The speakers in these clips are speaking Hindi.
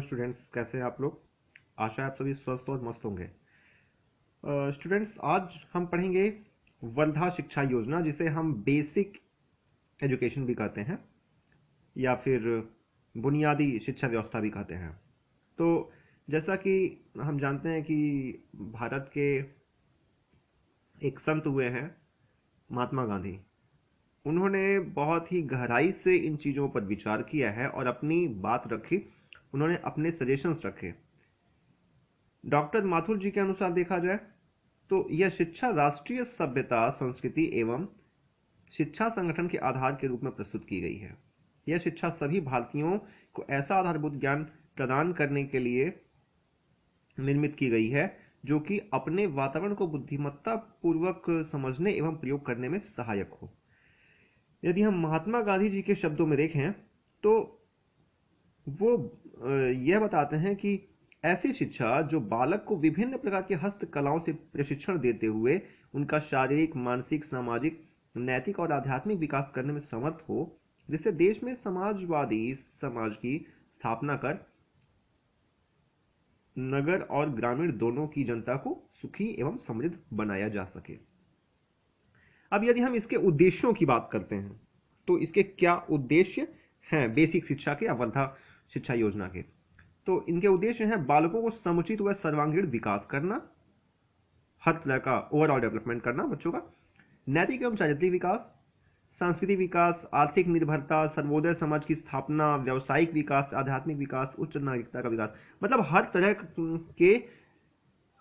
हेलो स्टूडेंट्स, कैसे हैं आप लोग। आशा है आप सभी स्वस्थ और मस्त होंगे। स्टूडेंट्स, आज हम पढ़ेंगे वर्धा शिक्षा योजना, जिसे हम बेसिक एजुकेशन भी कहते हैं या फिर बुनियादी शिक्षा व्यवस्था भी कहते हैं। तो जैसा कि हम जानते हैं कि भारत के एक संत हुए हैं महात्मा गांधी। उन्होंने बहुत ही गहराई से इन चीज़ों पर विचार किया है और अपनी बात रखी। उन्होंने अपने सजेशंस रखे। डॉक्टर माथुर जी के अनुसार देखा जाए तो यह शिक्षा राष्ट्रीय सभ्यता, संस्कृति एवं शिक्षा संगठन के आधार के रूप में प्रस्तुत की गई है। यह शिक्षा सभी भारतीयों को ऐसा आधारभूत ज्ञान प्रदान करने के लिए निर्मित की गई है जो कि अपने वातावरण को बुद्धिमत्ता पूर्वक समझने एवं प्रयोग करने में सहायक हो। यदि हम महात्मा गांधी जी के शब्दों में देखें तो वो यह बताते हैं कि ऐसी शिक्षा जो बालक को विभिन्न प्रकार की हस्तकलाओं से प्रशिक्षण देते हुए उनका शारीरिक, मानसिक, सामाजिक, नैतिक और आध्यात्मिक विकास करने में समर्थ हो, जिससे देश में समाजवादी समाज की स्थापना कर नगर और ग्रामीण दोनों की जनता को सुखी एवं समृद्ध बनाया जा सके। अब यदि हम इसके उद्देश्यों की बात करते हैं तो इसके क्या उद्देश्य हैं बेसिक शिक्षा के या वर्धा शिक्षा योजना के। तो इनके उद्देश्य हैं बालकों को समुचित व सर्वांगीण विकास करना, हर तरह का ओवरऑल डेवलपमेंट करना बच्चों का, नैतिक एवं चारित्रिक विकास, सांस्कृतिक विकास, आर्थिक निर्भरता, सर्वोदय समाज की स्थापना, व्यावसायिक विकास, आध्यात्मिक विकास, उच्च नागरिकता का विकास। मतलब हर तरह के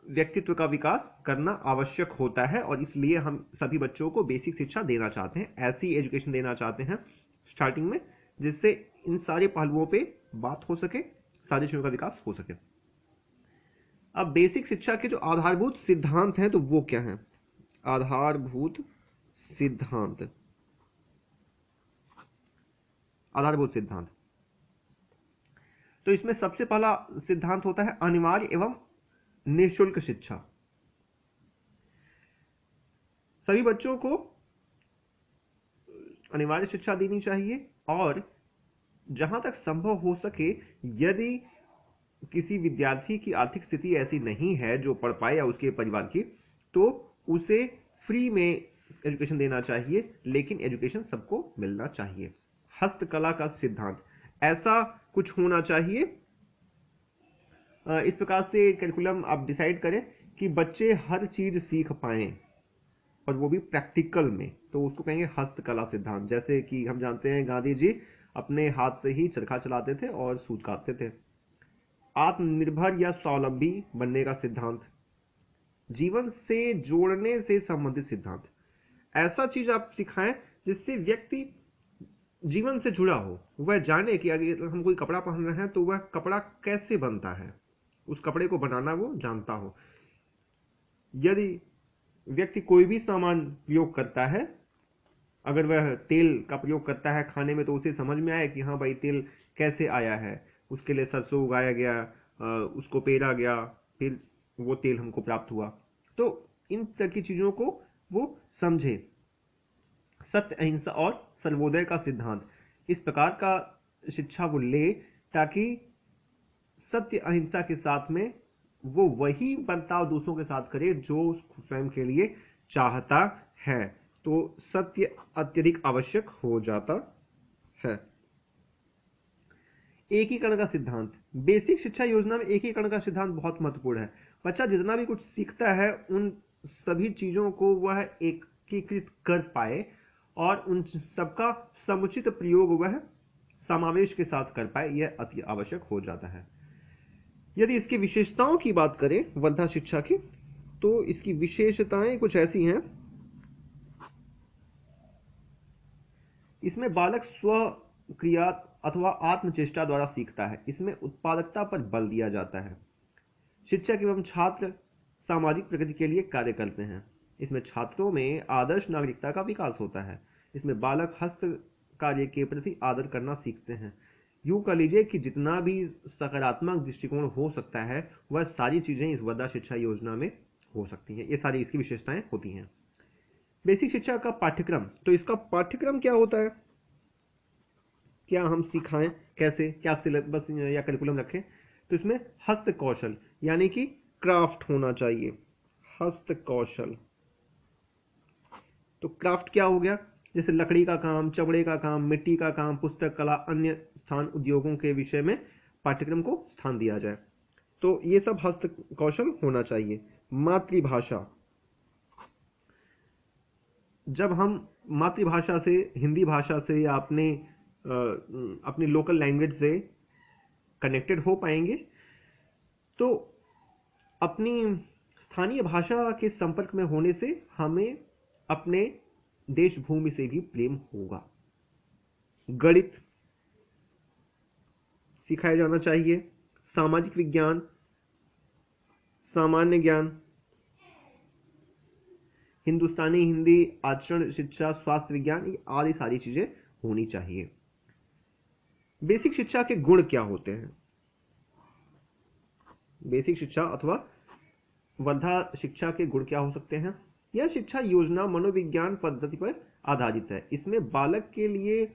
व्यक्तित्व का विकास करना आवश्यक होता है और इसलिए हम सभी बच्चों को बेसिक शिक्षा देना चाहते हैं, ऐसी एजुकेशन देना चाहते हैं स्टार्टिंग में, जिससे इन सारे पहलुओं पे बात हो सके, सारी चीजों का विकास हो सके। अब बेसिक शिक्षा के जो आधारभूत सिद्धांत हैं तो वो क्या हैं। आधारभूत सिद्धांत, आधारभूत सिद्धांत, तो इसमें सबसे पहला सिद्धांत होता है अनिवार्य एवं निःशुल्क शिक्षा। सभी बच्चों को अनिवार्य शिक्षा देनी चाहिए और जहां तक संभव हो सके, यदि किसी विद्यार्थी की आर्थिक स्थिति ऐसी नहीं है जो पढ़ पाए या उसके परिवार की, तो उसे फ्री में एजुकेशन देना चाहिए, लेकिन एजुकेशन सबको मिलना चाहिए। हस्तकला का सिद्धांत, ऐसा कुछ होना चाहिए, इस प्रकार से करिकुलम आप डिसाइड करें कि बच्चे हर चीज सीख पाएं और वो भी प्रैक्टिकल में, तो उसको कहेंगे हस्तकला सिद्धांत। जैसे कि हम जानते हैं गांधी जी अपने हाथ से ही चरखा चलाते थे और सूत काटते थे। आत्मनिर्भर या स्वावलंबी बनने का सिद्धांत, जीवन से जोड़ने से संबंधित सिद्धांत। ऐसा चीज आप सिखाएं जिससे व्यक्ति जीवन से जुड़ा हो, वह जाने कि अगर हम कोई कपड़ा पहन रहे हैं तो वह कपड़ा कैसे बनता है, उस कपड़े को बनाना वो जानता हो। यदि व्यक्ति कोई भी सामान प्रयोग करता है, अगर वह तेल का प्रयोग करता है खाने में, तो उसे समझ में आए कि हाँ भाई तेल कैसे आया है, उसके लिए सरसों उगाया गया, उसको पेरा गया, फिर वो तेल हमको प्राप्त हुआ। तो इन तरह की चीजों को वो समझे। सत्य, अहिंसा और सर्वोदय का सिद्धांत, इस प्रकार का शिक्षा वो ले ताकि सत्य अहिंसा के साथ में वो वही बर्ताव दूसरों के साथ करे जो स्वयं के लिए चाहता है। तो सत्य अत्यधिक आवश्यक हो जाता है। एकीकरण का सिद्धांत, बेसिक शिक्षा योजना में एकीकरण का सिद्धांत बहुत महत्वपूर्ण है। बच्चा जितना भी कुछ सीखता है उन सभी चीजों को वह एकीकृत कर पाए और उन सबका समुचित प्रयोग वह समावेश के साथ कर पाए, यह अति आवश्यक हो जाता है। यदि इसकी विशेषताओं की बात करें वर्धा शिक्षा की, तो इसकी विशेषताएं कुछ ऐसी हैं। इसमें बालक स्व क्रिया अथवा आत्मचेष्टा द्वारा सीखता है। इसमें उत्पादकता पर बल दिया जाता है। शिक्षक एवं छात्र सामाजिक प्रगति के लिए कार्य करते हैं। इसमें छात्रों में आदर्श नागरिकता का विकास होता है। इसमें बालक हस्त कार्य के प्रति आदर करना सीखते हैं। यूं कह लीजिए कि जितना भी सकारात्मक दृष्टिकोण हो सकता है वह सारी चीजें इस वर्धा शिक्षा योजना में हो सकती हैं। ये सारी इसकी विशेषताएं होती हैं। बेसिक शिक्षा का पाठ्यक्रम, तो इसका पाठ्यक्रम क्या होता है, क्या हम सिखाएं, कैसे, क्या सिलेबस या करिकुलम रखें। तो इसमें हस्त कौशल यानी कि क्राफ्ट होना चाहिए, हस्त कौशल। तो क्राफ्ट क्या हो गया? जैसे लकड़ी का काम, चमड़े का काम, मिट्टी का काम, पुस्तक कला, अन्य स्थान उद्योगों के विषय में पाठ्यक्रम को स्थान दिया जाए। तो ये सब हस्त कौशल होना चाहिए। मातृभाषा, जब हम मातृभाषा से, हिंदी भाषा से या अपनी लोकल लैंग्वेज से कनेक्टेड हो पाएंगे तो अपनी स्थानीय भाषा के संपर्क में होने से हमें अपने देश भूमि से भी प्रेम होगा। गणित सिखाया जाना चाहिए, सामाजिक विज्ञान, सामान्य ज्ञान, हिंदुस्तानी हिंदी, आचरण शिक्षा, स्वास्थ्य विज्ञान, ये आदि सारी चीजें होनी चाहिए। बेसिक शिक्षा के गुण क्या होते हैं? बेसिक शिक्षा अथवा वर्धा शिक्षा के गुण क्या हो सकते हैं? यह शिक्षा योजना मनोविज्ञान पद्धति पर आधारित है। इसमें बालक के लिए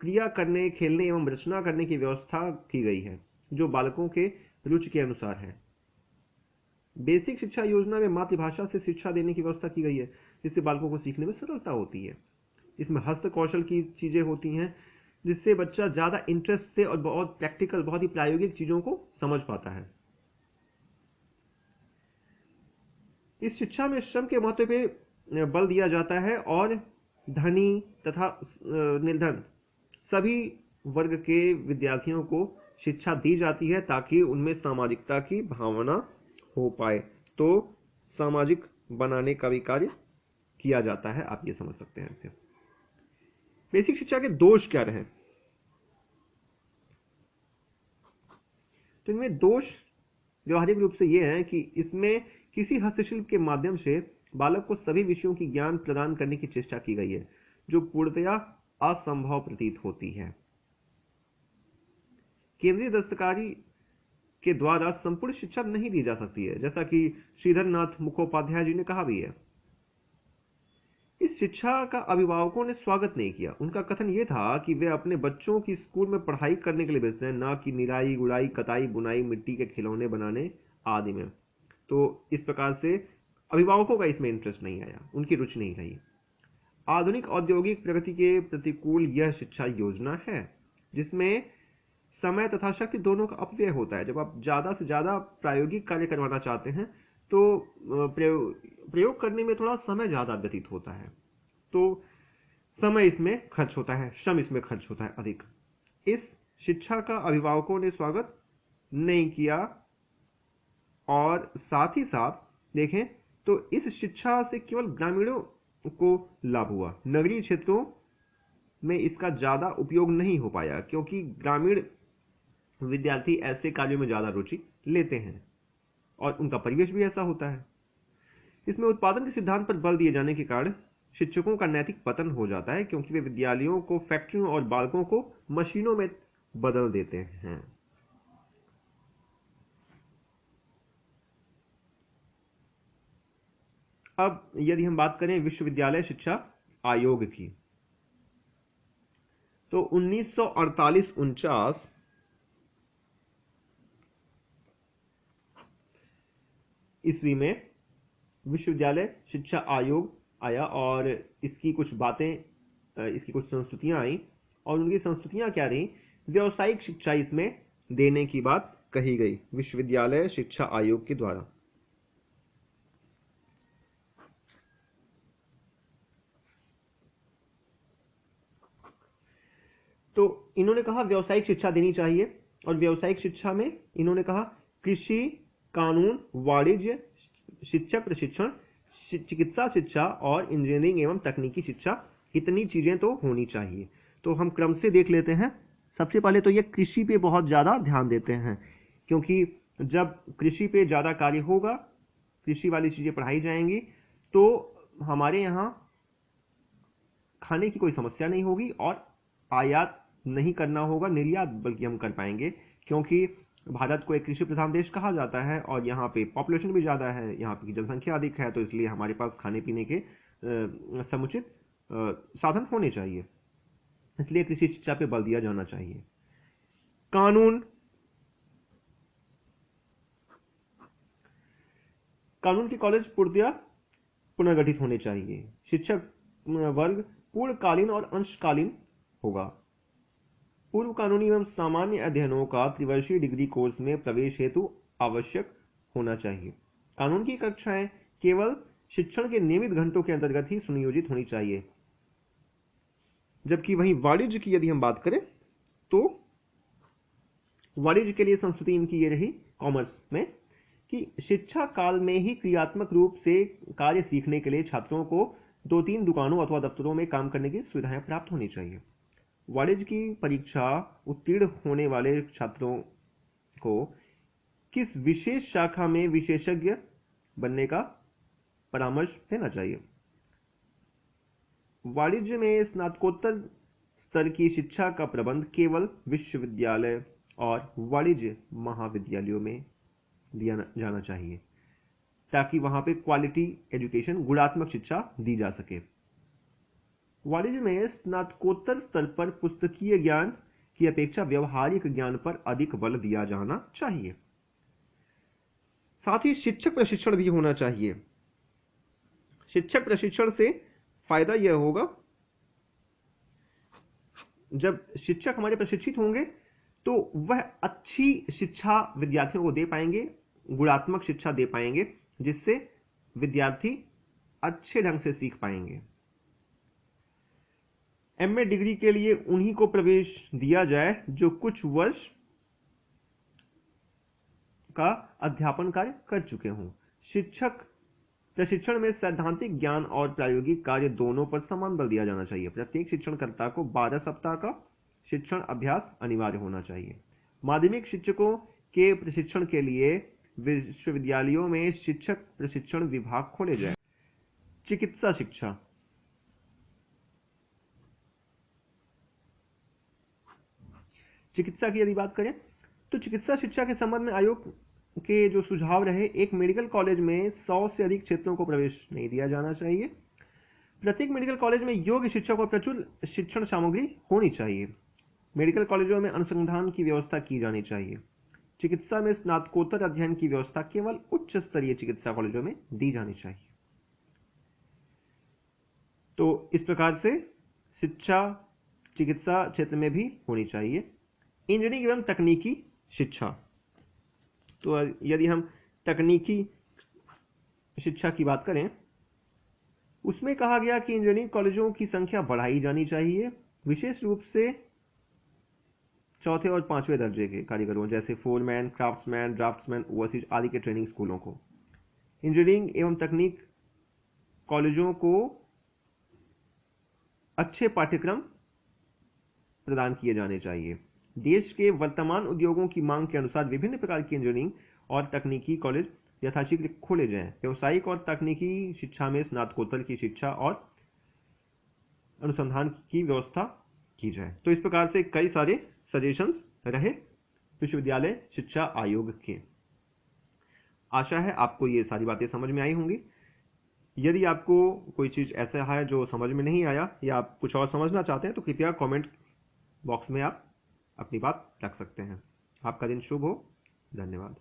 क्रिया करने, खेलने एवं रचना करने की व्यवस्था की गई है जो बालकों के रुचि के अनुसार है। बेसिक शिक्षा योजना में मातृभाषा से शिक्षा देने की व्यवस्था की गई है जिससे बालकों को सीखने में सरलता होती है। इसमें हस्त कौशल की चीजें होती हैं जिससे बच्चा ज्यादा इंटरेस्ट से और बहुत प्रैक्टिकल, बहुत ही प्रायोगिक चीजों को समझ पाता है। इस शिक्षा में श्रम के महत्व पे बल दिया जाता है और धनी तथा निर्धन सभी वर्ग के विद्यार्थियों को शिक्षा दी जाती है ताकि उनमें सामाजिकता की भावना हो पाए। तो सामाजिक बनाने का भी कार्य किया जाता है, आप ये समझ सकते हैं इससे। बेसिक शिक्षा के दोष क्या रहे? तो इनमें दोष व्यवहारिक रूप से ये है कि इसमें किसी हस्तशिल्प के माध्यम से बालक को सभी विषयों की ज्ञान प्रदान करने की चेष्टा की गई है जो पूर्णतया असंभव प्रतीत होती है। केंद्रीय दस्तकारी के द्वारा संपूर्ण शिक्षा नहीं दी जा सकती है, जैसा कि श्रीधरनाथ मुखोपाध्याय जी ने कहा भी है। इस शिक्षा का अभिभावकों ने स्वागत नहीं किया। उनका कथन यह था कि वे अपने बच्चों की स्कूल में पढ़ाई करने के लिए भेजते हैं, ना कि निराई गुड़ाई, कताई बुनाई, मिट्टी के खिलौने बनाने आदि में। तो इस प्रकार से अभिभावकों का इसमें इंटरेस्ट नहीं आया, उनकी रुचि नहीं रही। आधुनिक औद्योगिक प्रगति के प्रतिकूल यह शिक्षा योजना है जिसमें समय तथा शक्ति दोनों का अपव्यय होता है। जब आप ज्यादा से ज्यादा प्रायोगिक कार्य करवाना चाहते हैं तो प्रयोग करने में थोड़ा समय ज्यादा व्यतीत होता है, तो समय इसमें खर्च होता है, श्रम इसमें खर्च होता है अधिक। इस शिक्षा का अभिभावकों ने स्वागत नहीं किया और साथ ही साथ देखें तो इस शिक्षा से केवल ग्रामीणों को लाभ हुआ, नगरीय क्षेत्रों में इसका ज्यादा उपयोग नहीं हो पाया क्योंकि ग्रामीण विद्यार्थी ऐसे कार्यों में ज्यादा रुचि लेते हैं और उनका परिवेश भी ऐसा होता है। इसमें उत्पादन के सिद्धांत पर बल दिए जाने के कारण शिक्षकों का नैतिक पतन हो जाता है क्योंकि वे विद्यालयों को फैक्ट्रियों और बालकों को मशीनों में बदल देते हैं। अब यदि हम बात करें विश्वविद्यालय शिक्षा आयोग की, तो 1948-49 ईस्वी में विश्वविद्यालय शिक्षा आयोग आया और इसकी कुछ बातें, इसकी कुछ संस्तुतियां आई और उनकी संस्तुतियां क्या रही? व्यावसायिक शिक्षा इसमें देने की बात कही गई विश्वविद्यालय शिक्षा आयोग के द्वारा। तो इन्होंने कहा व्यावसायिक शिक्षा देनी चाहिए और व्यावसायिक शिक्षा में इन्होंने कहा कृषि, कानून, वाणिज्य, शिक्षक प्रशिक्षण, चिकित्सा शिक्षा और इंजीनियरिंग एवं तकनीकी शिक्षा, इतनी चीजें तो होनी चाहिए। तो हम क्रम से देख लेते हैं। सबसे पहले तो ये कृषि पे बहुत ज्यादा ध्यान देते हैं क्योंकि जब कृषि पे ज्यादा कार्य होगा, कृषि वाली चीजें पढ़ाई जाएंगी तो हमारे यहाँ खाने की कोई समस्या नहीं होगी और आयात नहीं करना होगा, निर्यात बल्कि हम कर पाएंगे क्योंकि भारत को एक कृषि प्रधान देश कहा जाता है और यहाँ पे पॉपुलेशन भी ज़्यादा है, यहाँ की जनसंख्या अधिक है, तो इसलिए हमारे पास खाने पीने के समुचित साधन होने चाहिए, इसलिए कृषि शिक्षा पे बल दिया जाना चाहिए। कानून, कानून के कॉलेज पूर्णतया पुनर्गठित होने चाहिए। शिक्षक वर्ग पूर्णकालीन और अंशकालीन होगा। पूर्व कानूनी एवं सामान्य अध्ययनों का त्रिवर्षीय डिग्री कोर्स में प्रवेश हेतु आवश्यक होना चाहिए। कानून की कक्षाएं केवल शिक्षण के नियमित घंटों के अंतर्गत ही सुनियोजित होनी चाहिए। जबकि वहीं वाणिज्य की यदि हम बात करें तो वाणिज्य के लिए संस्कृति इनकी ये रही कॉमर्स में कि शिक्षा काल में ही क्रियात्मक रूप से कार्य सीखने के लिए छात्रों को 2-3 दुकानों अथवा दफ्तरों में काम करने की सुविधाएं प्राप्त होनी चाहिए। वाणिज्य की परीक्षा उत्तीर्ण होने वाले छात्रों को किस विशेष शाखा में विशेषज्ञ बनने का परामर्श देना चाहिए। वाणिज्य में स्नातकोत्तर स्तर की शिक्षा का प्रबंध केवल विश्वविद्यालय और वाणिज्य महाविद्यालयों में दिया जाना चाहिए ताकि वहां पे क्वालिटी एजुकेशन, गुणात्मक शिक्षा दी जा सके। वाणिज्य में स्नातकोत्तर स्तर पर पुस्तकीय ज्ञान की अपेक्षा व्यवहारिक ज्ञान पर अधिक बल दिया जाना चाहिए। साथ ही शिक्षक प्रशिक्षण भी होना चाहिए। शिक्षक प्रशिक्षण से फायदा यह होगा, जब शिक्षक हमारे प्रशिक्षित होंगे तो वह अच्छी शिक्षा विद्यार्थियों को दे पाएंगे, गुणात्मक शिक्षा दे पाएंगे, जिससे विद्यार्थी अच्छे ढंग से सीख पाएंगे। एमए डिग्री के लिए उन्हीं को प्रवेश दिया जाए जो कुछ वर्ष का अध्यापन कार्य कर चुके हों। शिक्षक प्रशिक्षण में सैद्धांतिक ज्ञान और प्रायोगिक कार्य दोनों पर समान बल दिया जाना चाहिए। प्रत्येक शिक्षणकर्ता को 12 सप्ताह का शिक्षण अभ्यास अनिवार्य होना चाहिए। माध्यमिक शिक्षकों के प्रशिक्षण के लिए विश्वविद्यालयों में शिक्षक प्रशिक्षण विभाग खोले जाए। चिकित्सा शिक्षा। चिकित्सा की यदि बात करें तो चिकित्सा शिक्षा के संबंध में आयोग के जो सुझाव रहे, एक मेडिकल कॉलेज में 100 से अधिक क्षेत्रों को प्रवेश नहीं दिया जाना चाहिए। प्रत्येक मेडिकल कॉलेज में योग्य शिक्षक और प्रचुर शिक्षण सामग्री होनी चाहिए। मेडिकल कॉलेजों में अनुसंधान की व्यवस्था की जानी चाहिए। चिकित्सा में स्नातकोत्तर अध्ययन की व्यवस्था केवल उच्च स्तरीय चिकित्सा कॉलेजों में दी जानी चाहिए। तो इस प्रकार से शिक्षा चिकित्सा क्षेत्र में भी होनी चाहिए। इंजीनियरिंग एवं तकनीकी शिक्षा। तो यदि हम तकनीकी शिक्षा की बात करें, उसमें कहा गया कि इंजीनियरिंग कॉलेजों की संख्या बढ़ाई जानी चाहिए, विशेष रूप से चौथे और 5वें दर्जे के कारीगरों जैसे फोरमैन, क्राफ्ट्समैन, ड्राफ्ट्समैन, ओवरसीज आदि के ट्रेनिंग स्कूलों को। इंजीनियरिंग एवं तकनीक कॉलेजों को अच्छे पाठ्यक्रम प्रदान किए जाने चाहिए। देश के वर्तमान उद्योगों की मांग के अनुसार विभिन्न प्रकार की इंजीनियरिंग और तकनीकी कॉलेज यथाशीघ्र खोले जाएं। व्यावसायिक और तकनीकी शिक्षा में स्नातकोत्तर की शिक्षा और अनुसंधान की व्यवस्था की जाए। तो इस प्रकार से कई सारे सजेशंस रहे विश्वविद्यालय शिक्षा आयोग के। आशा है आपको ये सारी बातें समझ में आई होंगी। यदि आपको कोई चीज ऐसा है जो समझ में नहीं आया या आप कुछ और समझना चाहते हैं तो कृपया कमेंट बॉक्स में आप अपनी बात रख सकते हैं। आपका दिन शुभ हो। धन्यवाद।